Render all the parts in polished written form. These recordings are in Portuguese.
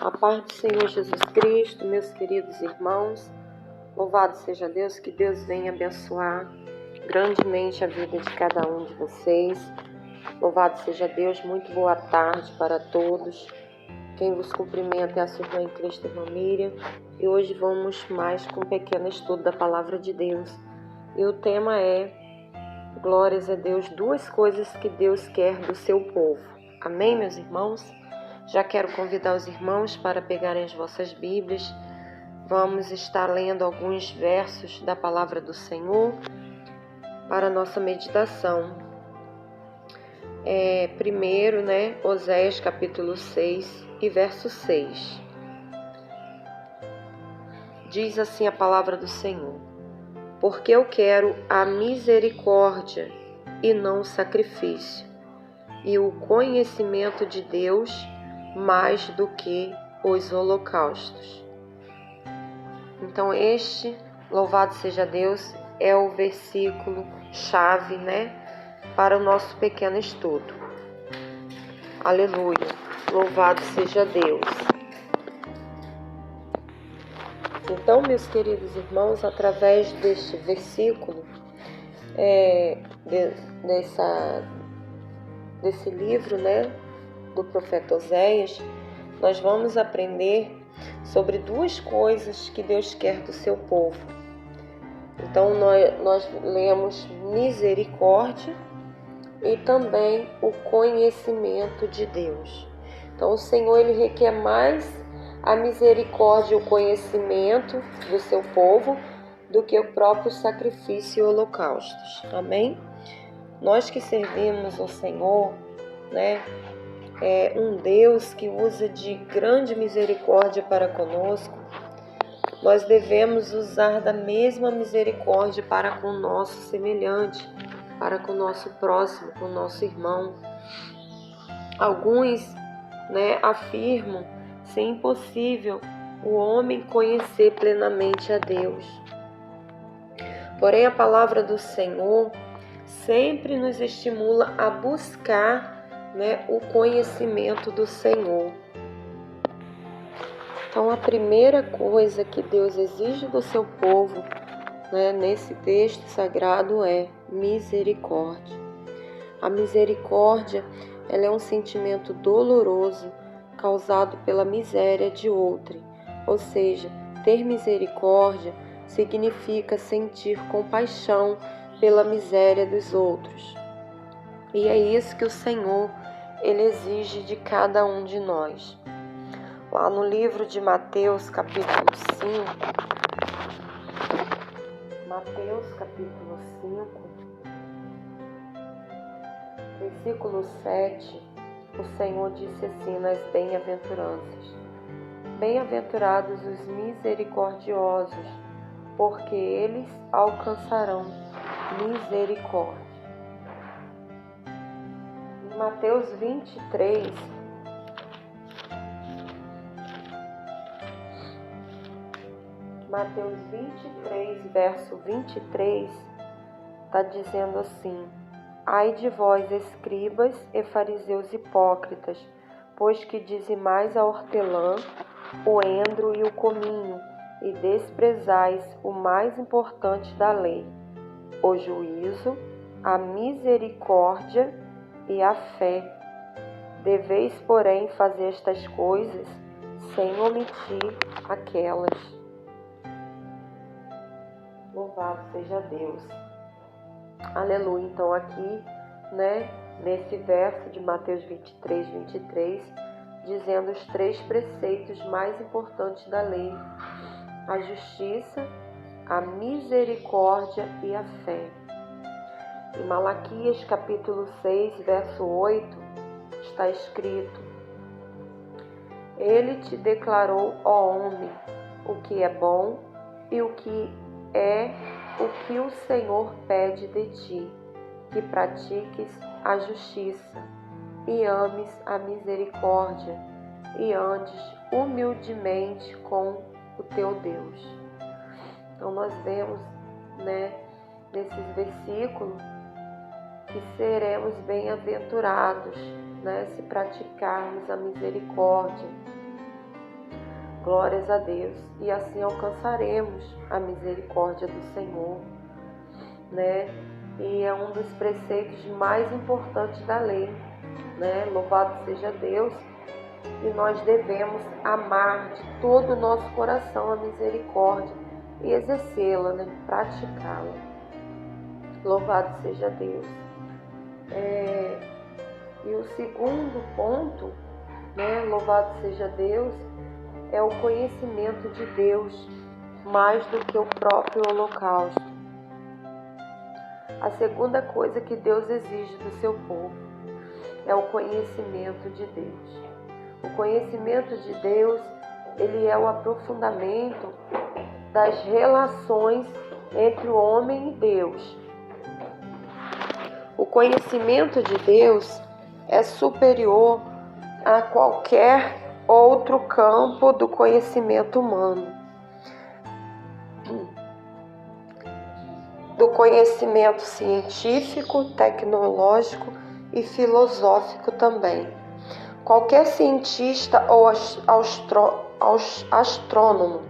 A paz do Senhor Jesus Cristo, meus queridos irmãos, louvado seja Deus, que Deus venha abençoar grandemente a vida de cada um de vocês. Louvado seja Deus, muito boa tarde para todos. Quem vos cumprimenta é a sua irmã em Cristo, irmã Miriam, e hoje vamos mais com um pequeno estudo da Palavra de Deus. E o tema é, glórias a Deus, duas coisas que Deus quer do seu povo. Amém, meus irmãos? Já quero convidar os irmãos para pegarem as vossas Bíblias. Vamos estar lendo alguns versos da Palavra do Senhor para a nossa meditação. Primeiro, Oséias capítulo 6 e verso 6. Diz assim a Palavra do Senhor: porque eu quero a misericórdia e não o sacrifício, e o conhecimento de Deus mais do que os holocaustos. Então este, louvado seja Deus, é o versículo chave, para o nosso pequeno estudo. Aleluia, louvado seja Deus. Então, meus queridos irmãos, através deste versículo, desse livro, do profeta Oséias, nós vamos aprender sobre duas coisas que Deus quer do seu povo. Então, nós lemos misericórdia e também o conhecimento de Deus. Então, o Senhor, Ele requer mais a misericórdia e o conhecimento do seu povo do que o próprio sacrifício e holocaustos. Amém? Nós que servimos ao Senhor, é um Deus que usa de grande misericórdia para conosco. Nós devemos usar da mesma misericórdia para com o nosso semelhante, para com o nosso próximo, com o nosso irmão. Alguns, afirmam ser impossível o homem conhecer plenamente a Deus. Porém, a palavra do Senhor sempre nos estimula a buscar o conhecimento do Senhor. Então, a primeira coisa que Deus exige do seu povo, nesse texto sagrado, é misericórdia. A misericórdia, ela é um sentimento doloroso causado pela miséria de outrem. Ou seja, ter misericórdia significa sentir compaixão pela miséria dos outros. E é isso que o Senhor, Ele exige de cada um de nós. Lá no livro de Mateus, capítulo 5, versículo 7, o Senhor disse assim nas bem-aventuranças: bem-aventurados os misericordiosos, porque eles alcançarão misericórdia. Em Mateus 23, verso 23, está dizendo assim: ai de vós, escribas e fariseus hipócritas, pois que dizimais a hortelã, o endro e o cominho, e desprezais o mais importante da lei, o juízo, a misericórdia e a fé. Deveis, porém, fazer estas coisas sem omitir aquelas. Louvado seja Deus. Aleluia. Então aqui, nesse verso de Mateus 23, dizendo os três preceitos mais importantes da lei: a justiça, a misericórdia e a fé. Em Malaquias capítulo 6, verso 8, está escrito: ele te declarou, ó homem, o que é bom e o que é o que o Senhor pede de ti, que pratiques a justiça e ames a misericórdia e andes humildemente com o teu Deus. Então nós vemos, nesses versículos, que seremos bem-aventurados, se praticarmos a misericórdia, Glórias a Deus. E assim alcançaremos a misericórdia do Senhor, né? E é um dos preceitos mais importantes da lei, né? Louvado seja Deus. E nós devemos amar de todo o nosso coração a misericórdia e exercê-la, né? Praticá-la. Louvado seja Deus. E o segundo ponto, né? Louvado seja Deus, é o conhecimento de Deus mais do que o próprio holocausto. A segunda coisa que Deus exige do seu povo é o conhecimento de Deus. O conhecimento de Deus, ele é o aprofundamento das relações entre o homem e Deus. O conhecimento de Deus é superior a qualquer outro campo do conhecimento humano. Do conhecimento científico, tecnológico e filosófico também. Qualquer cientista ou astrônomo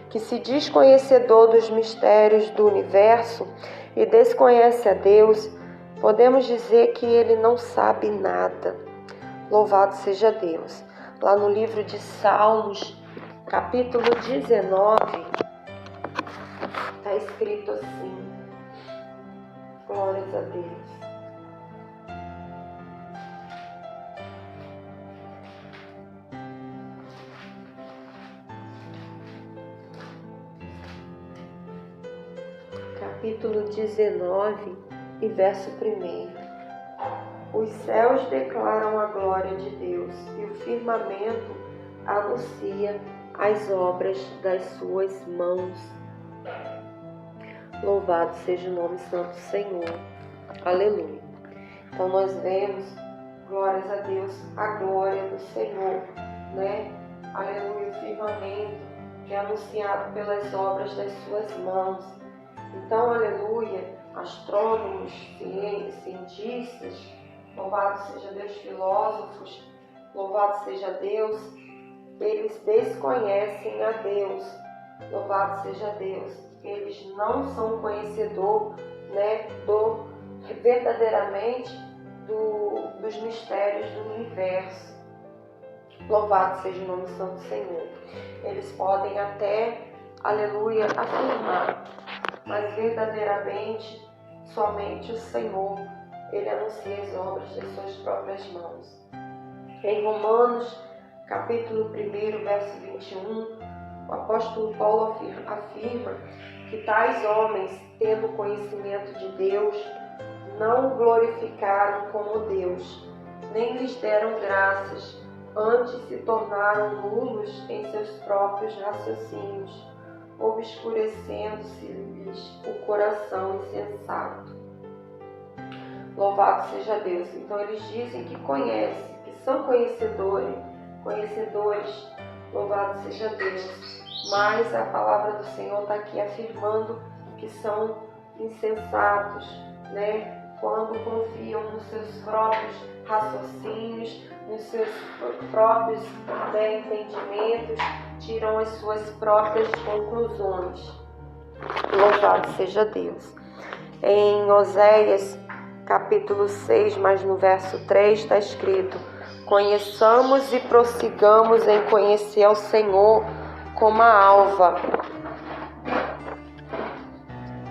que se diz conhecedor dos mistérios do universo e desconhece a Deus, podemos dizer que ele não sabe nada. Louvado seja Deus. Lá no livro de Salmos, capítulo 19, está escrito assim. Glórias a Deus. Capítulo 19 e verso 1. Os céus declaram a glória de Deus e o firmamento anuncia as obras das suas mãos. Louvado seja o nome santo do Senhor. Aleluia. Então nós vemos, glórias a Deus, a glória do Senhor, né? Aleluia, o firmamento que é anunciado pelas obras das suas mãos. Então, aleluia, astrônomos, cientistas, louvado seja Deus, filósofos, louvado seja Deus, eles desconhecem a Deus, louvado seja Deus, eles não são conhecedores, né, verdadeiramente dos mistérios do universo. Louvado seja o nome santo do Senhor. Eles podem até, aleluia, afirmar, mas verdadeiramente somente o Senhor, ele anuncia as obras das suas próprias mãos. Em Romanos, capítulo 1, verso 21, o apóstolo Paulo afirma que tais homens, tendo conhecimento de Deus, não o glorificaram como Deus, nem lhes deram graças, antes se tornaram nulos em seus próprios raciocínios, obscurecendo-se-lhes o coração insensato. Louvado seja Deus. Então eles dizem que conhecem, que são conhecedores, louvado seja Deus. Mas a palavra do Senhor está aqui afirmando que são insensatos, né? Quando confiam nos seus próprios raciocínios, nos seus próprios entendimentos, tiram as suas próprias conclusões. Louvado seja Deus. Em Oséias, capítulo 6, mas no verso 3, está escrito: conheçamos e prossigamos em conhecer ao Senhor como a alva.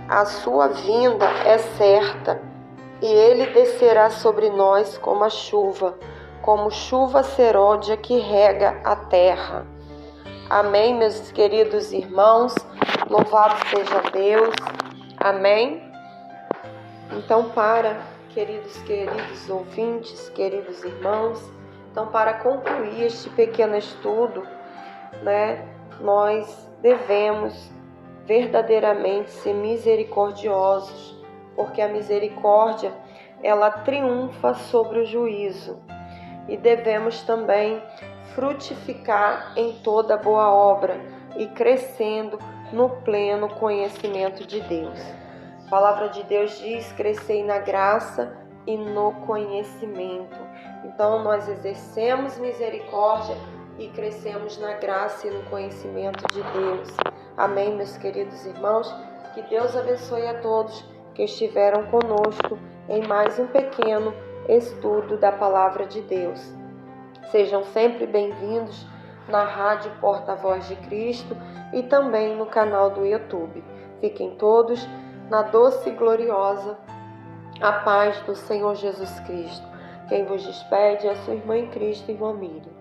A sua vinda é certa, e ele descerá sobre nós como chuva serôdia que rega a terra. Amém, meus queridos irmãos, louvado seja Deus, amém. Então, queridos ouvintes, queridos irmãos, então para concluir este pequeno estudo, né, nós devemos verdadeiramente ser misericordiosos, porque a misericórdia, ela triunfa sobre o juízo. E devemos também frutificar em toda boa obra e crescendo no pleno conhecimento de Deus. A palavra de Deus diz: crescei na graça e no conhecimento. Então nós exercemos misericórdia e crescemos na graça e no conhecimento de Deus. Amém, meus queridos irmãos? Que Deus abençoe a todos que estiveram conosco em mais um pequeno estudo da Palavra de Deus. Sejam sempre bem-vindos na Rádio Porta-Voz de Cristo e também no canal do YouTube. Fiquem todos na doce e gloriosa a paz do Senhor Jesus Cristo. Quem vos despede é a sua irmã em Cristo, irmã Miriam.